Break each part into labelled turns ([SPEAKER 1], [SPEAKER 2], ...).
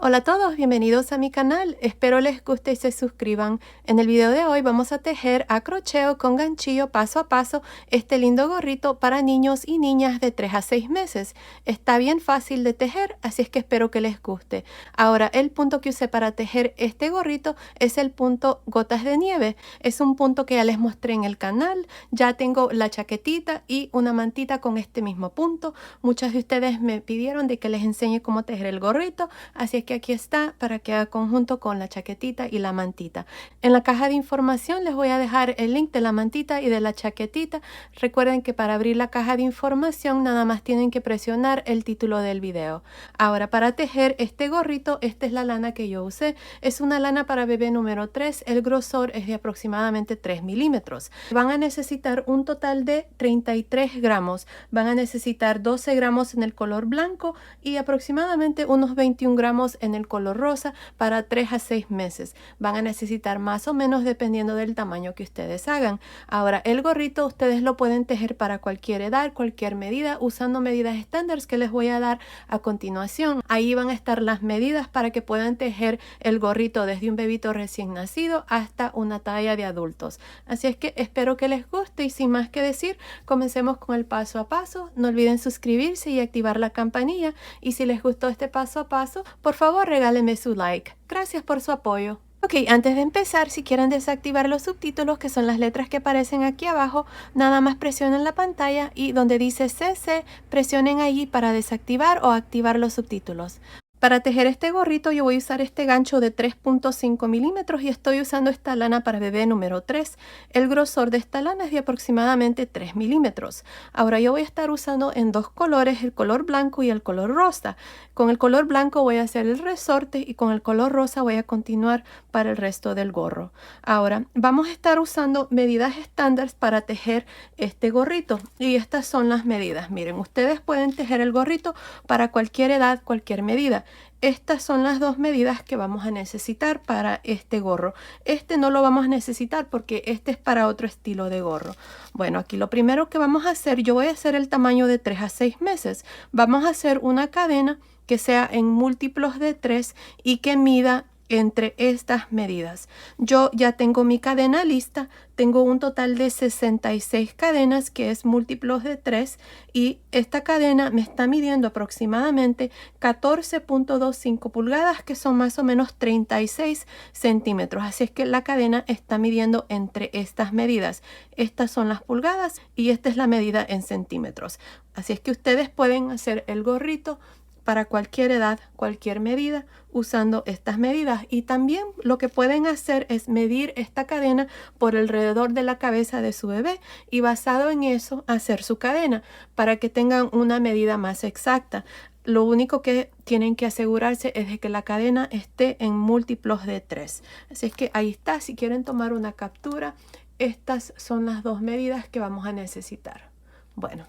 [SPEAKER 1] Hola a todos, bienvenidos a mi canal, espero les guste y se suscriban. En el video de hoy vamos a tejer a crochet con ganchillo paso a paso este lindo gorrito para niños y niñas de 3 a 6 meses. Está bien fácil de tejer, así es que espero que les guste. Ahora, el punto que usé para tejer este gorrito es el punto gotas de nieve. Es un punto que ya les mostré en el canal, ya tengo la chaquetita y una mantita con este mismo punto. Muchas de ustedes me pidieron de que les enseñe cómo tejer el gorrito, así es que aquí está para que haga conjunto con la chaquetita y la mantita. En la caja de información les voy a dejar el link de la mantita y de la chaquetita. Recuerden que para abrir la caja de información nada más tienen que presionar el título del video. Ahora, para tejer este gorrito, esta es la lana que yo usé. Es una lana para bebé número 3. El grosor es de aproximadamente 3 milímetros. Van a necesitar un total de 33 gramos. Van a necesitar 12 gramos en el color blanco y aproximadamente unos 21 gramos en el color rosa para 3 a 6 meses. Van a necesitar más o menos dependiendo del tamaño que ustedes hagan. Ahora, el gorrito ustedes lo pueden tejer para cualquier edad, cualquier medida, usando medidas estándar que les voy a dar a continuación. Ahí van a estar las medidas para que puedan tejer el gorrito desde un bebito recién nacido hasta una talla de adultos. Así es que espero que les guste y sin más que decir, comencemos con el paso a paso. No olviden suscribirse y activar la campanilla, y si les gustó este paso a paso, por favor regálenme su like. Gracias por su apoyo. Ok, antes de empezar, si quieren desactivar los subtítulos, que son las letras que aparecen aquí abajo, nada más presionen la pantalla y donde dice CC, presionen allí para desactivar o activar los subtítulos. Para tejer este gorrito yo voy a usar este gancho de 3.5 milímetros y estoy usando esta lana para bebé número 3. El grosor de esta lana es de aproximadamente 3 milímetros. Ahora yo voy a estar usando en dos colores, el color blanco y el color rosa. Con el color blanco voy a hacer el resorte y con el color rosa voy a continuar para el resto del gorro. Ahora vamos a estar usando medidas estándar para tejer este gorrito y estas son las medidas. Miren, ustedes pueden tejer el gorrito para cualquier edad, cualquier medida. Estas son las dos medidas que vamos a necesitar para este gorro. Este no lo vamos a necesitar porque este es para otro estilo de gorro. Bueno, aquí lo primero que vamos a hacer, yo voy a hacer el tamaño de 3 a 6 meses. Vamos a hacer una cadena que sea en múltiplos de 3 y que mida entre estas medidas. Yo ya tengo mi cadena lista, tengo un total de 66 cadenas que es múltiplos de 3 y esta cadena me está midiendo aproximadamente 14.25 pulgadas, que son más o menos 36 centímetros. Así es que la cadena está midiendo entre estas medidas. Estas son las pulgadas y esta es la medida en centímetros. Así es que ustedes pueden hacer el gorrito para cualquier edad, cualquier medida, usando estas medidas. Y también lo que pueden hacer es medir esta cadena por alrededor de la cabeza de su bebé y basado en eso hacer su cadena para que tengan una medida más exacta. Lo único que tienen que asegurarse es de que la cadena esté en múltiplos de 3. Así es que ahí está. Si quieren tomar una captura, estas son las dos medidas que vamos a necesitar. Bueno,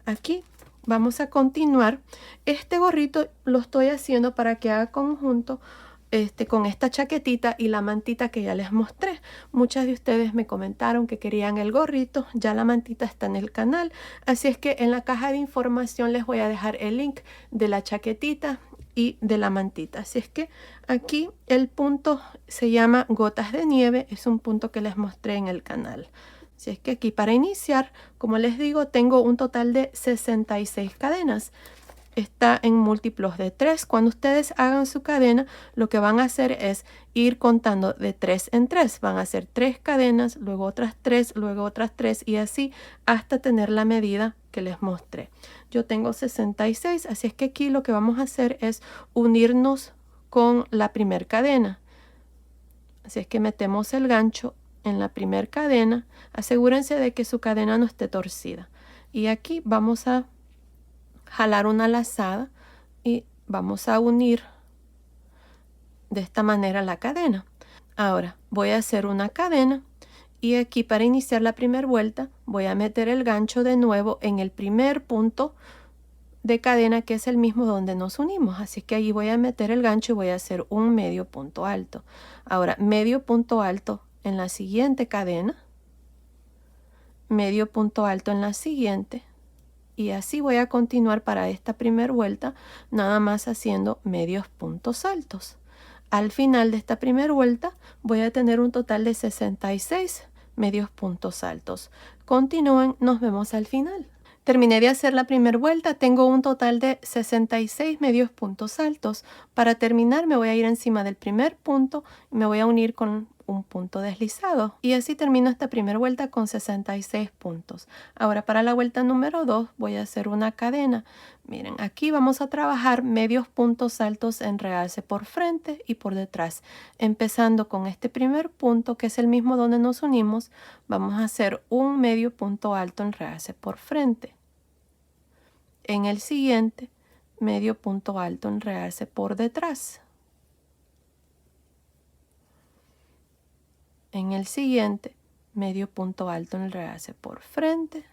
[SPEAKER 1] aquí vamos a continuar. Este gorrito lo estoy haciendo para que haga conjunto con esta chaquetita y la mantita que ya les mostré. Muchas de ustedes me comentaron que querían el gorrito, ya la mantita está en el canal, así es que en la caja de información les voy a dejar el link de la chaquetita y de la mantita. Así es que aquí el punto se llama gotas de nieve, es un punto que les mostré en el canal. Así es que aquí para iniciar, como les digo, tengo un total de 66 cadenas. Está en múltiplos de 3. Cuando ustedes hagan su cadena, lo que van a hacer es ir contando de 3 en 3. Van a hacer 3 cadenas, luego otras 3, luego otras 3 y así hasta tener la medida que les mostré. Yo tengo 66, así es que aquí lo que vamos a hacer es unirnos con la primera cadena. Así es que metemos el gancho en la primera cadena, asegúrense de que su cadena no esté torcida. Y aquí vamos a jalar una lazada y vamos a unir de esta manera la cadena. Ahora voy a hacer una cadena y aquí para iniciar la primera vuelta voy a meter el gancho de nuevo en el primer punto de cadena, que es el mismo donde nos unimos. Así que ahí voy a meter el gancho y voy a hacer un medio punto alto. Ahora medio punto alto en la siguiente cadena, medio punto alto en la siguiente Y así voy a continuar para esta primera vuelta, nada más haciendo medios puntos altos. Al final de esta primera vuelta voy a tener un total de 66 medios puntos altos. Continúen, nos vemos al final. Terminé de hacer la primera vuelta, tengo un total de 66 medios puntos altos. Para terminar me voy a ir encima del primer punto y me voy a unir con un punto deslizado. Y así termino esta primera vuelta con 66 puntos. Ahora para la vuelta número 2 voy a hacer una cadena. Miren, aquí vamos a trabajar medios puntos altos en realce por frente y por detrás. Empezando con este primer punto, que es el mismo donde nos unimos, vamos a hacer un medio punto alto en realce por frente. En el siguiente, medio punto alto en realce por detrás. En el siguiente, medio punto alto en realce por frente.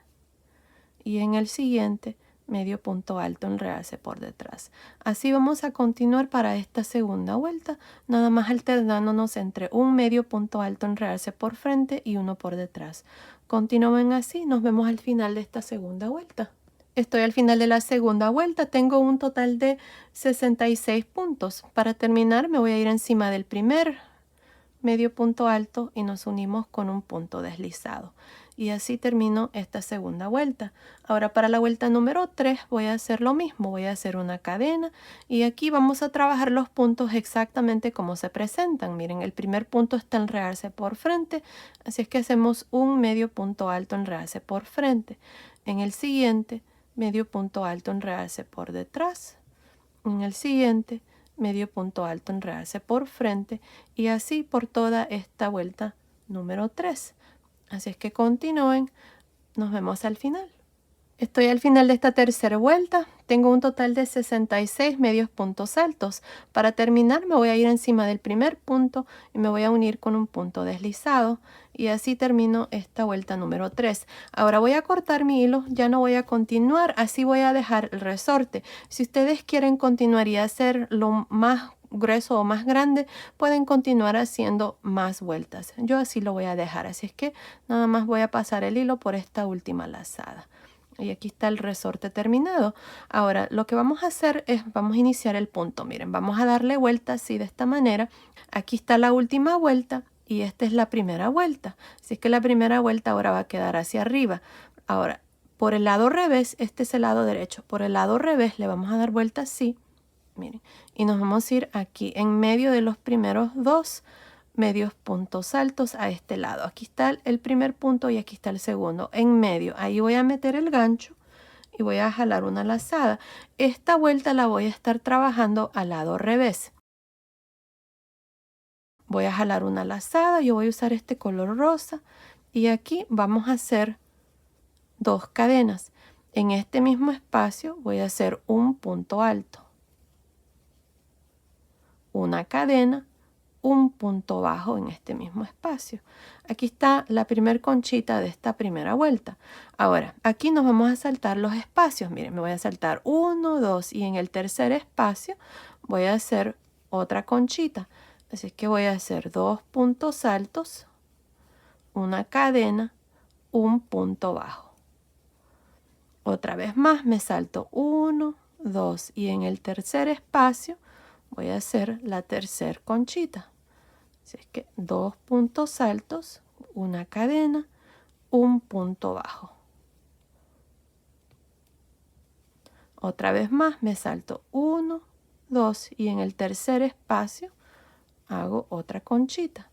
[SPEAKER 1] Y en el siguiente, medio punto alto en realce por detrás. Así vamos a continuar para esta segunda vuelta, nada más alternándonos entre un medio punto alto en realce por frente y uno por detrás. Continúen así, nos vemos al final de esta segunda vuelta. Estoy al final de la segunda vuelta, tengo un total de 66 puntos. Para terminar me voy a ir encima del primer medio punto alto y nos unimos con un punto deslizado. Y así termino esta segunda vuelta. Ahora para la vuelta número 3 voy a hacer lo mismo, voy a hacer una cadena y aquí vamos a trabajar los puntos exactamente como se presentan. Miren, el primer punto está en realce por frente, así es que hacemos un medio punto alto en realce por frente. En el siguiente, medio punto alto en realce por detrás. En el siguiente, medio punto alto en realce por frente y así por toda esta vuelta número 3. Así es que continúen, nos vemos al final. Estoy al final de esta tercera vuelta, tengo un total de 66 medios puntos altos. Para terminar me voy a ir encima del primer punto y me voy a unir con un punto deslizado y así termino esta vuelta número 3. Ahora voy a cortar mi hilo, ya no voy a continuar, así voy a dejar el resorte. Si ustedes quieren continuar y hacerlo más grueso o más grande, pueden continuar haciendo más vueltas. Yo así lo voy a dejar, así es que nada más voy a pasar el hilo por esta última lazada. Y aquí está el resorte terminado. Ahora lo que vamos a hacer es, vamos a iniciar el punto. Miren, vamos a darle vuelta así de esta manera. Aquí está la última vuelta y esta es la primera vuelta. Así es que la primera vuelta ahora va a quedar hacia arriba. Ahora, por el lado revés, este es el lado derecho. Por el lado revés le vamos a dar vuelta así. Miren, y nos vamos a ir aquí en medio de los primeros dos medios puntos altos a este lado. Aquí está el primer punto y aquí está el segundo. En medio, ahí voy a meter el gancho y voy a jalar una lazada. Esta vuelta la voy a estar trabajando al lado revés. Voy a jalar una lazada, yo voy a usar este color rosa y aquí vamos a hacer dos cadenas. En este mismo espacio voy a hacer un punto alto, una cadena, un punto bajo en este mismo espacio. Aquí está la primer conchita de esta primera vuelta. Ahora, aquí nos vamos a saltar los espacios. Miren, me voy a saltar 1, 2 y en el tercer espacio voy a hacer otra conchita. Así es que voy a hacer dos puntos altos, una cadena, un punto bajo. Otra vez más me salto 1, 2 y en el tercer espacio voy a hacer la tercer conchita. Así es que dos puntos altos, una cadena, un punto bajo. Otra vez más me salto 1, 2 y en el tercer espacio hago otra conchita.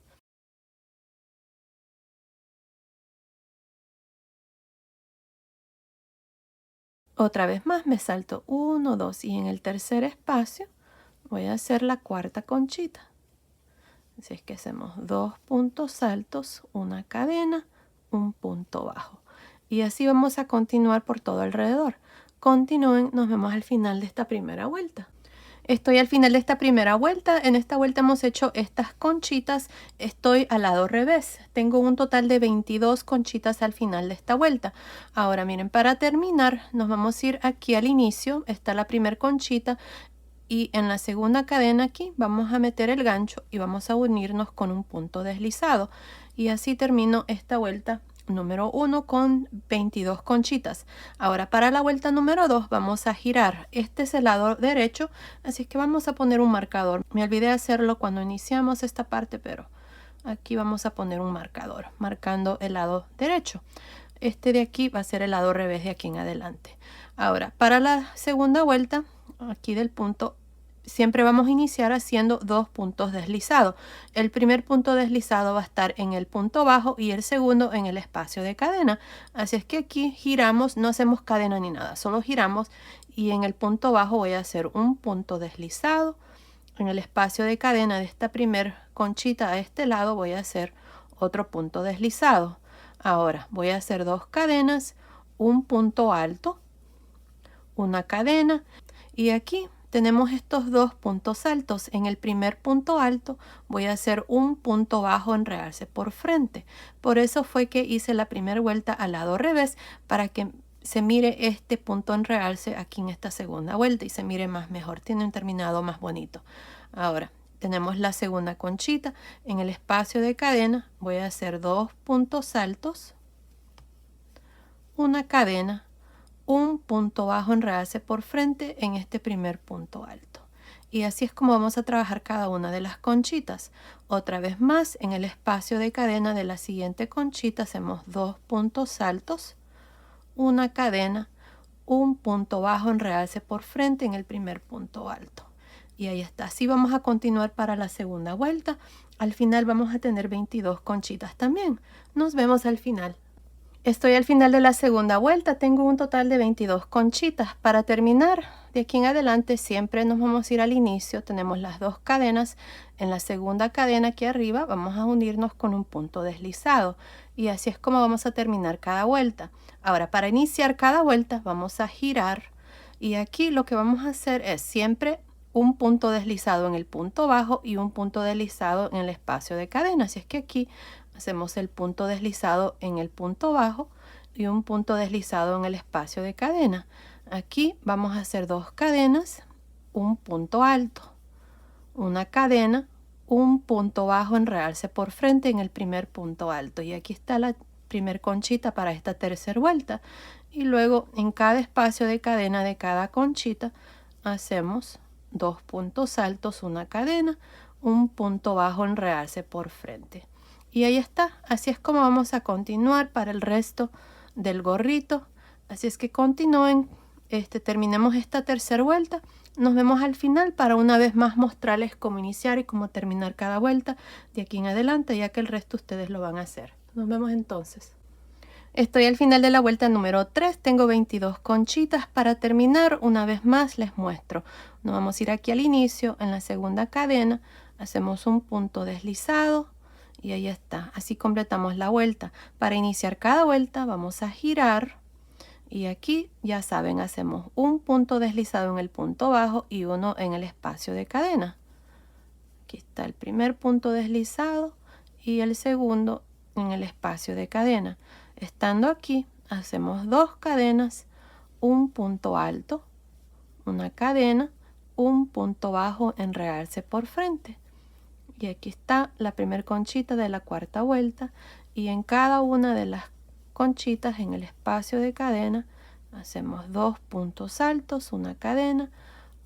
[SPEAKER 1] Otra vez más me salto 1, 2 y en el tercer espacio voy a hacer la cuarta conchita. Así es que hacemos dos puntos altos, una cadena, un punto bajo. Y así vamos a continuar por todo alrededor. Continúen, nos vemos al final de esta primera vuelta. Estoy al final de esta primera vuelta. En esta vuelta hemos hecho estas conchitas. Estoy al lado revés. Tengo un total de 22 conchitas al final de esta vuelta. Ahora miren, para terminar nos vamos a ir aquí al inicio. Está la primera conchita. Y en la segunda cadena aquí vamos a meter el gancho y vamos a unirnos con un punto deslizado. Y así termino esta vuelta número 1 con 22 conchitas. Ahora para la vuelta número 2 vamos a girar. Este es el lado derecho, así que vamos a poner un marcador. Me olvidé hacerlo cuando iniciamos esta parte, pero aquí vamos a poner un marcador, marcando el lado derecho. Este de aquí va a ser el lado revés de aquí en adelante. Ahora, para la segunda vuelta, aquí del punto, siempre vamos a iniciar haciendo 2 puntos deslizados. El primer punto deslizado va a estar en el punto bajo y el segundo en el espacio de cadena. Así es que aquí giramos, no hacemos cadena ni nada, solo giramos y en el punto bajo voy a hacer un punto deslizado. En el espacio de cadena de esta primer conchita a este lado voy a hacer otro punto deslizado. Ahora voy a hacer 2 cadenas, un punto alto, una cadena y aquí tenemos estos 2 puntos altos. En el primer punto alto voy a hacer un punto bajo en realce por frente. Por eso fue que hice la primera vuelta al lado revés, para que se mire este punto en realce aquí en esta segunda vuelta y se mire más mejor, tiene un terminado más bonito. Ahora tenemos la segunda conchita. En el espacio de cadena voy a hacer 2 puntos altos, una cadena, un punto bajo en realce por frente en este primer punto alto. Y así es como vamos a trabajar cada una de las conchitas. Otra vez más, en el espacio de cadena de la siguiente conchita hacemos 2 puntos altos, una cadena, un punto bajo en realce por frente en el primer punto alto. Y ahí está. Así vamos a continuar para la segunda vuelta. Al final vamos a tener 22 conchitas también. Nos vemos al final. Estoy al final de la segunda vuelta, tengo un total de 22 conchitas. Para terminar, de aquí en adelante siempre nos vamos a ir al inicio, tenemos las 2 cadenas. En la segunda cadena aquí arriba vamos a unirnos con un punto deslizado y así es como vamos a terminar cada vuelta. Ahora, para iniciar cada vuelta vamos a girar y aquí lo que vamos a hacer es siempre un punto deslizado en el punto bajo y un punto deslizado en el espacio de cadena. Así es que aquí hacemos el punto deslizado en el punto bajo y un punto deslizado en el espacio de cadena. Aquí vamos a hacer 2 cadenas, un punto alto, una cadena, un punto bajo en realce por frente en el primer punto alto. Y aquí está la primer conchita para esta tercera vuelta. Y luego en cada espacio de cadena de cada conchita hacemos 2 puntos altos, una cadena, un punto bajo en realce por frente. Y ahí está, así es como vamos a continuar para el resto del gorrito. Así es que continúen, terminemos esta tercera vuelta. Nos vemos al final para una vez más mostrarles cómo iniciar y cómo terminar cada vuelta de aquí en adelante, ya que el resto ustedes lo van a hacer. Nos vemos entonces. Estoy al final de la vuelta número 3, tengo 22 conchitas. Para terminar, una vez más les muestro. Nos vamos a ir aquí al inicio, en la segunda cadena, hacemos un punto deslizado. Y ahí está, así completamos la vuelta. Para iniciar cada vuelta vamos a girar y aquí ya saben, hacemos un punto deslizado en el punto bajo y uno en el espacio de cadena. Aquí está el primer punto deslizado y el segundo en el espacio de cadena. Estando aquí hacemos 2 cadenas, un punto alto, una cadena, un punto bajo en realce por frente. Y aquí está la primera conchita de la cuarta vuelta y en cada una de las conchitas en el espacio de cadena hacemos 2 puntos altos, una cadena,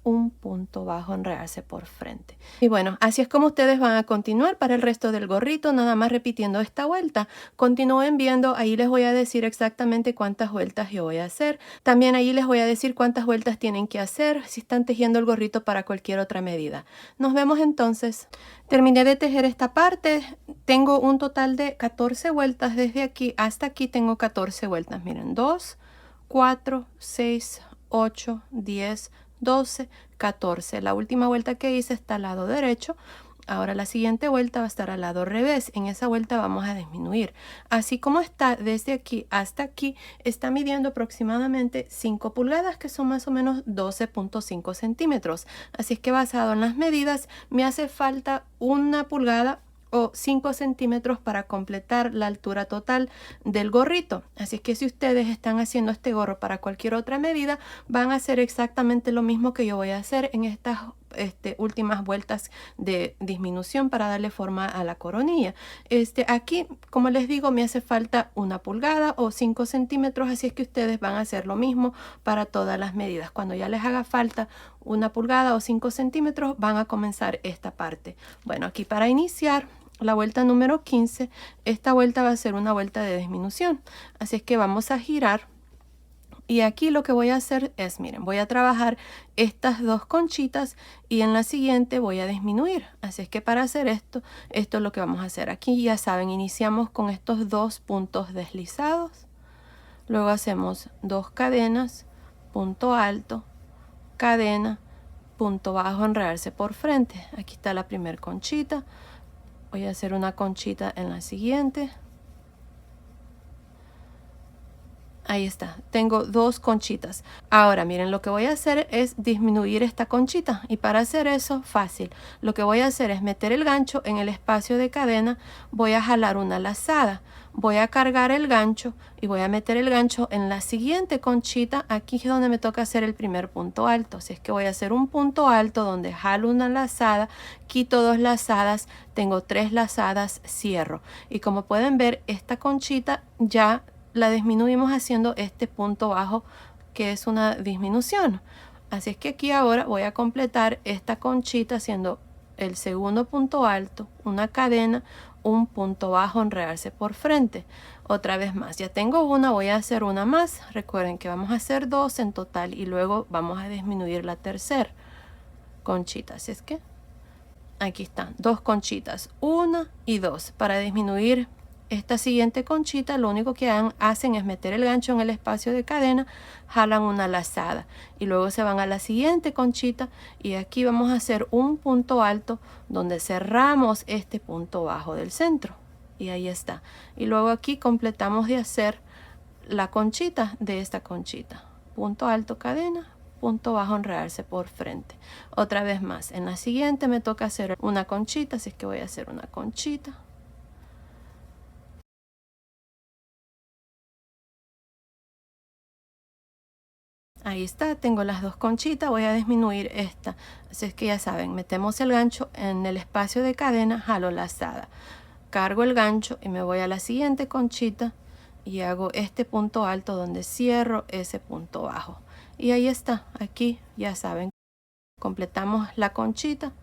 [SPEAKER 1] un punto bajo en realce por frente. Y bueno, así es como ustedes van a continuar para el resto del gorrito, nada más repitiendo esta vuelta. Continúen viendo, ahí les voy a decir exactamente cuántas vueltas yo voy a hacer. También ahí les voy a decir cuántas vueltas tienen que hacer si están tejiendo el gorrito para cualquier otra medida. Nos vemos entonces. Terminé de tejer esta parte, tengo un total de 14 vueltas, desde aquí hasta aquí tengo 14 vueltas. Miren, 2, 4, 6, 8, 10, 12, 14. La última vuelta que hice está al lado derecho. Ahora la siguiente vuelta va a estar al lado revés. En esa vuelta vamos a disminuir. Así como está desde aquí hasta aquí, está midiendo aproximadamente 5 pulgadas, que son más o menos 12.5 centímetros. Así es que basado en las medidas, me hace falta 1 pulgada o 5 centímetros para completar la altura total del gorrito. Así que si ustedes están haciendo este gorro para cualquier otra medida, van a hacer exactamente lo mismo que yo voy a hacer en estas últimas vueltas de disminución para darle forma a la coronilla. Aquí, como les digo, me hace falta 1 pulgada o 5 centímetros, así es que ustedes van a hacer lo mismo para todas las medidas. Cuando ya les haga falta 1 pulgada o 5 centímetros, van a comenzar esta parte. Bueno, aquí para iniciar la vuelta número 15, esta vuelta va a ser una vuelta de disminución, así es que vamos a girar. Y aquí lo que voy a hacer es, miren, voy a trabajar estas 2 conchitas y en la siguiente voy a disminuir. Así es que para hacer esto es lo que vamos a hacer. Aquí ya saben, iniciamos con estos 2 puntos deslizados. Luego hacemos 2 cadenas, punto alto, cadena, punto bajo, enredarse por frente. Aquí está la primera conchita. Voy a hacer una conchita en la siguiente. Ahí está, tengo 2 conchitas. Ahora miren, lo que voy a hacer es disminuir esta conchita. Y para hacer eso, fácil. Lo que voy a hacer es meter el gancho en el espacio de cadena. Voy a jalar una lazada. Voy a cargar el gancho y voy a meter el gancho en la siguiente conchita. Aquí es donde me toca hacer el primer punto alto. Así es que voy a hacer un punto alto donde jalo una lazada, quito 2 lazadas, tengo 3 lazadas, cierro. Y como pueden ver, esta conchita ya la disminuimos haciendo este punto bajo, que es una disminución. Así es que aquí ahora voy a completar esta conchita haciendo el segundo punto alto, una cadena, un punto bajo, enredarse por frente. Otra vez más, ya tengo una, voy a hacer una más. Recuerden que vamos a hacer 2 en total y luego vamos a disminuir la tercera conchita. Así es que aquí están 2 conchitas, 1 y 2, para disminuir esta siguiente conchita. Lo único que hacen es meter el gancho en el espacio de cadena, jalan una lazada y luego se van a la siguiente conchita y aquí vamos a hacer un punto alto donde cerramos este punto bajo del centro y ahí está. Y luego aquí completamos de hacer la conchita de esta conchita, punto alto, cadena, punto bajo, enredarse por frente. Otra vez más, en la siguiente me toca hacer una conchita, así es que voy a hacer una conchita. Ahí está, tengo las 2 conchitas, voy a disminuir esta. Así es que ya saben, metemos el gancho en el espacio de cadena, jalo lazada, cargo el gancho y me voy a la siguiente conchita y hago este punto alto donde cierro ese punto bajo. Y ahí está, aquí ya saben, completamos la conchita,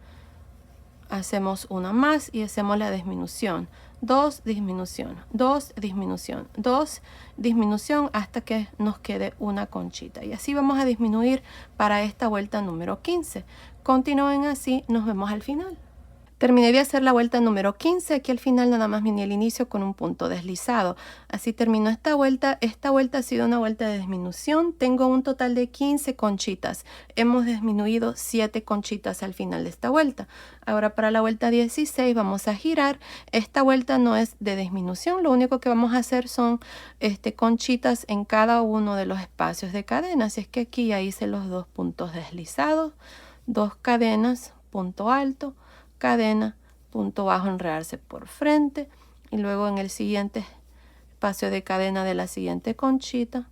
[SPEAKER 1] hacemos una más y hacemos la disminución. 2, disminución, 2, disminución, 2, disminución hasta que nos quede una conchita. Y así vamos a disminuir para esta vuelta número 15. Continúen así, nos vemos al final. Terminé de hacer la vuelta número 15, aquí al final nada más vine el inicio con un punto deslizado. Así terminó esta vuelta. Esta vuelta ha sido una vuelta de disminución. Tengo un total de 15 conchitas. Hemos disminuido 7 conchitas al final de esta vuelta. Ahora para la vuelta 16 vamos a girar. Esta vuelta no es de disminución, lo único que vamos a hacer son conchitas en cada uno de los espacios de cadena. Así es que aquí ya hice los 2 puntos deslizados, 2 cadenas, punto alto, cadena, punto bajo, enredarse por frente y luego en el siguiente espacio de cadena de la siguiente conchita,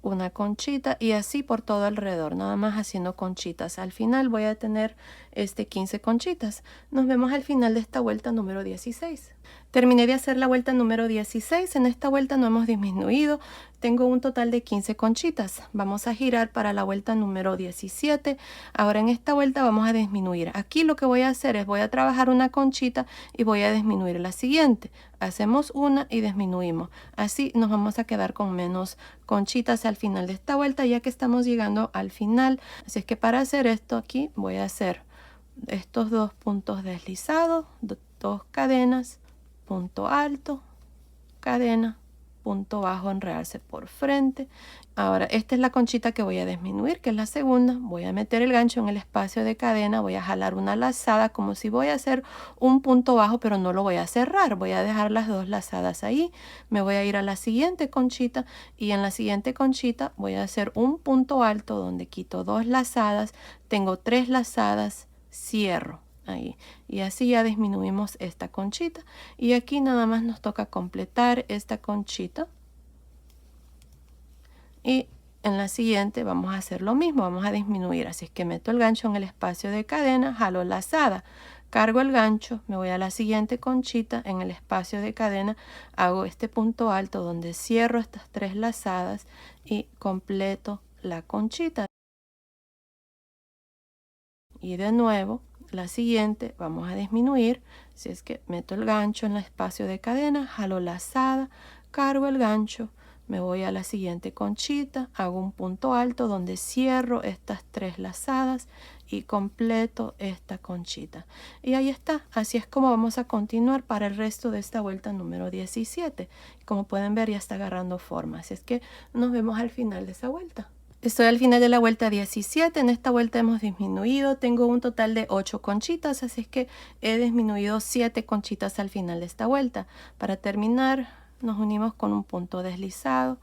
[SPEAKER 1] una conchita y así por todo alrededor, nada más haciendo conchitas. Al final voy a tener 15 conchitas. Nos vemos al final de esta vuelta número 16. Terminé de hacer la vuelta número 16. En esta vuelta no hemos disminuido. Tengo un total de 15 conchitas. Vamos a girar para la vuelta número 17. Ahora en esta vuelta vamos a disminuir. Aquí lo que voy a hacer es voy a trabajar una conchita y voy a disminuir la siguiente. Hacemos una y disminuimos. Así nos vamos a quedar con menos conchitas al final de esta vuelta, ya que estamos llegando al final. Así es que para hacer esto aquí voy a hacer estos 2 puntos deslizados, 2 cadenas, punto alto, cadena, punto bajo, enredarse por frente. Ahora esta es la conchita que voy a disminuir, que es la segunda. Voy a meter el gancho en el espacio de cadena, voy a jalar una lazada como si voy a hacer un punto bajo, pero no lo voy a cerrar, voy a dejar las 2 lazadas ahí. Me voy a ir a la siguiente conchita y en la siguiente conchita voy a hacer un punto alto donde quito 2 lazadas, tengo 3 lazadas, cierro ahí y así ya disminuimos esta conchita y aquí nada más nos toca completar esta conchita y en la siguiente vamos a hacer lo mismo, vamos a disminuir. Así es que meto el gancho en el espacio de cadena, jalo lazada, cargo el gancho, me voy a la siguiente conchita, en el espacio de cadena hago este punto alto donde cierro estas 3 lazadas y completo la conchita. Y de nuevo la siguiente vamos a disminuir. Si es que meto el gancho en el espacio de cadena, jalo lazada, cargo el gancho, me voy a la siguiente conchita, hago un punto alto donde cierro estas 3 lazadas y completo esta conchita. Y ahí está, así es como vamos a continuar para el resto de esta vuelta número 17. Como pueden ver, ya está agarrando forma, así es que nos vemos al final de esa vuelta. Estoy al final de la vuelta 17, en esta vuelta hemos disminuido, tengo un total de 8 conchitas, así es que he disminuido 7 conchitas al final de esta vuelta. Para terminar, nos unimos con un punto deslizado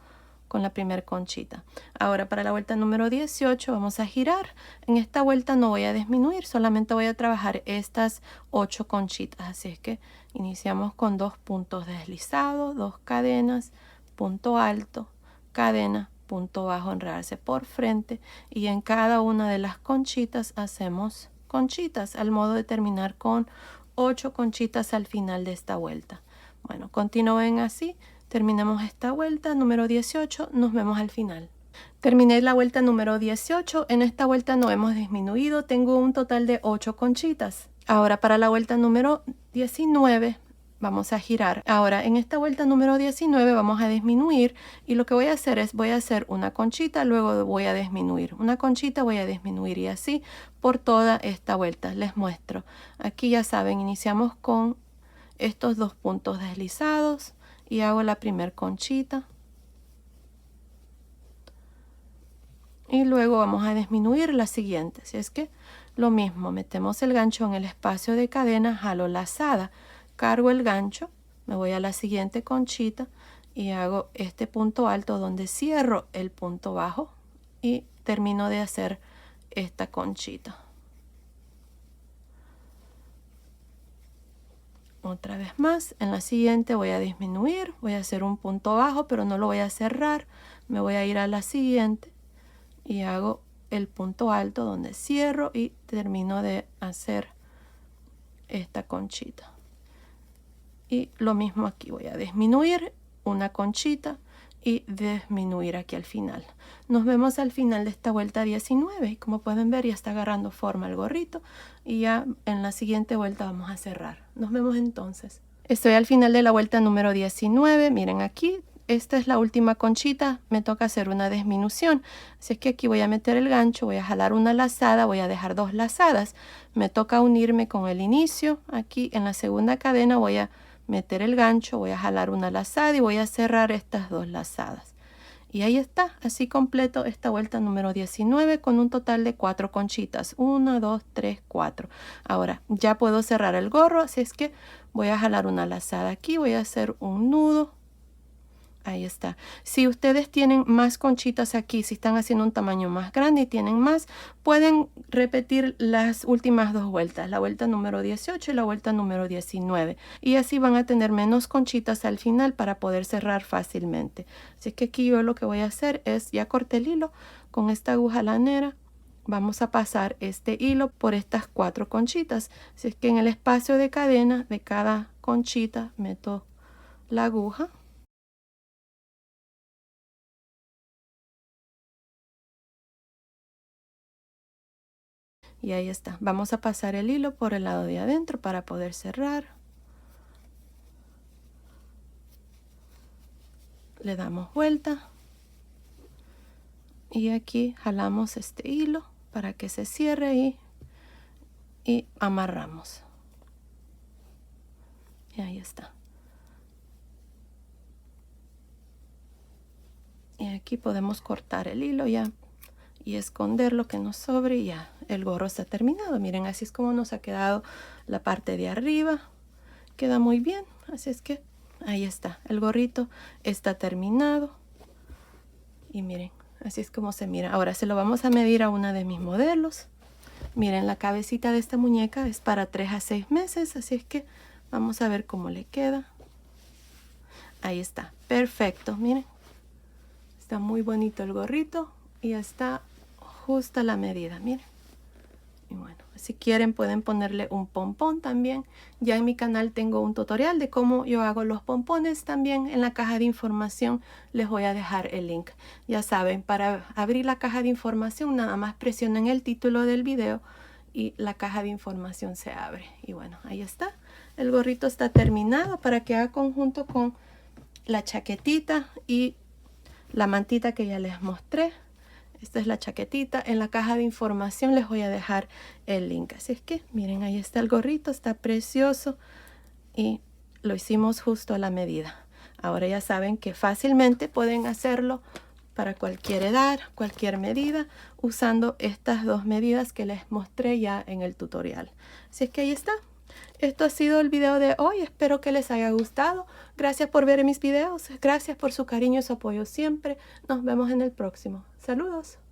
[SPEAKER 1] con la primera conchita. Ahora para la vuelta número 18 vamos a girar. En esta vuelta no voy a disminuir, solamente voy a trabajar estas 8 conchitas, así es que iniciamos con 2 puntos deslizados, 2 cadenas, punto alto, cadena, punto bajo, enredarse por frente, y en cada una de las conchitas hacemos conchitas al modo de terminar con 8 conchitas al final de esta vuelta. Bueno, continúen así, terminamos esta vuelta número 18, nos vemos al final. Terminé la vuelta número 18, en esta vuelta no hemos disminuido, tengo un total de 8 conchitas. Ahora para la vuelta número 19 vamos a girar. Ahora en esta vuelta número 19 vamos a disminuir, y lo que voy a hacer es voy a hacer una conchita, luego voy a disminuir, una conchita, voy a disminuir, y así por toda esta vuelta. Les muestro. Aquí ya saben, iniciamos con estos 2 puntos deslizados y hago la primer conchita. Y luego vamos a disminuir la siguiente. Así es que lo mismo, metemos el gancho en el espacio de cadena, jalo lazada, cargo el gancho, me voy a la siguiente conchita y hago este punto alto donde cierro el punto bajo y termino de hacer esta conchita. Otra vez más, en la siguiente voy a disminuir, voy a hacer un punto bajo, pero no lo voy a cerrar, me voy a ir a la siguiente y hago el punto alto donde cierro y termino de hacer esta conchita. Y lo mismo aquí, voy a disminuir una conchita y disminuir aquí al final. Nos vemos al final de esta vuelta 19 y como pueden ver ya está agarrando forma el gorrito, y ya en la siguiente vuelta vamos a cerrar. Nos vemos entonces. Estoy al final de la vuelta número 19, miren aquí. Esta es la última conchita, me toca hacer una disminución, así es que aquí voy a meter el gancho, voy a jalar una lazada, voy a dejar 2 lazadas, me toca unirme con el inicio. Aquí en la segunda cadena voy a meter el gancho, voy a jalar una lazada y voy a cerrar estas 2 lazadas. Y ahí está, así completo esta vuelta número 19 con un total de 4 conchitas. 1, 2, 3, 4. Ahora ya puedo cerrar el gorro, así es que voy a jalar una lazada aquí, voy a hacer un nudo. Ahí está. Si ustedes tienen más conchitas aquí, si están haciendo un tamaño más grande y tienen más, pueden repetir las últimas 2 vueltas, la vuelta número 18 y la vuelta número 19. Y así van a tener menos conchitas al final para poder cerrar fácilmente. Así que aquí yo lo que voy a hacer es, ya corté el hilo con esta aguja lanera. Vamos a pasar este hilo por estas 4 conchitas. Así es que en el espacio de cadena de cada conchita meto la aguja. Y ahí está. Vamos a pasar el hilo por el lado de adentro para poder cerrar. Le damos vuelta. Y aquí jalamos este hilo para que se cierre y amarramos. Y ahí está. Y aquí podemos cortar el hilo ya y esconder lo que nos sobre, y ya el gorro está terminado. Miren, así es como nos ha quedado la parte de arriba. Queda muy bien, así es que ahí está, el gorrito está terminado. Y miren, así es como se mira. Ahora se lo vamos a medir a una de mis modelos. Miren, la cabecita de esta muñeca es para 3 a 6 meses, así es que vamos a ver cómo le queda. Ahí está, perfecto, miren. Está muy bonito el gorrito y está justa la medida, miren. Y bueno, si quieren pueden ponerle un pompón también. Ya en mi canal tengo un tutorial de cómo yo hago los pompones también. En la caja de información les voy a dejar el link. Ya saben, para abrir la caja de información nada más presionen el título del video y la caja de información se abre. Y bueno, ahí está. El gorrito está terminado para que haga conjunto con la chaquetita y la mantita que ya les mostré. Esta es la chaquetita. En la caja de información les voy a dejar el link. Así es que miren, ahí está el gorrito. Está precioso. Y lo hicimos justo a la medida. Ahora ya saben que fácilmente pueden hacerlo para cualquier edad, cualquier medida, usando estas dos medidas que les mostré ya en el tutorial. Así es que ahí está. Esto ha sido el video de hoy. Espero que les haya gustado. Gracias por ver mis videos. Gracias por su cariño y su apoyo siempre. Nos vemos en el próximo. Saludos.